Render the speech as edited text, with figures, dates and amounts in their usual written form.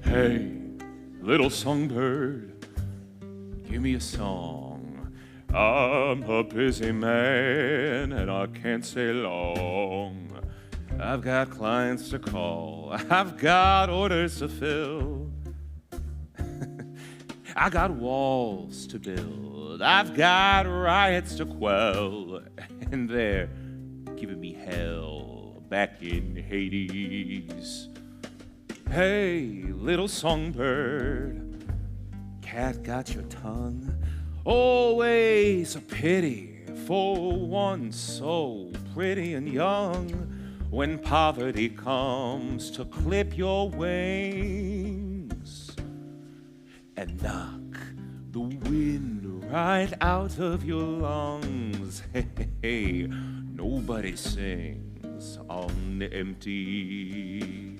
Hey, little songbird, give me a song. I'm a busy man and I can't stay long. I've got clients to call, I've got orders to fill. I got walls to build, I've got riots to quell. And they're giving me hell back in Hades. Hey, little songbird, cat got your tongue. Always a pity for one so pretty and young. When poverty comes to clip your wings and knock the wind right out of your lungs. Hey, hey, nobody sings on the empty.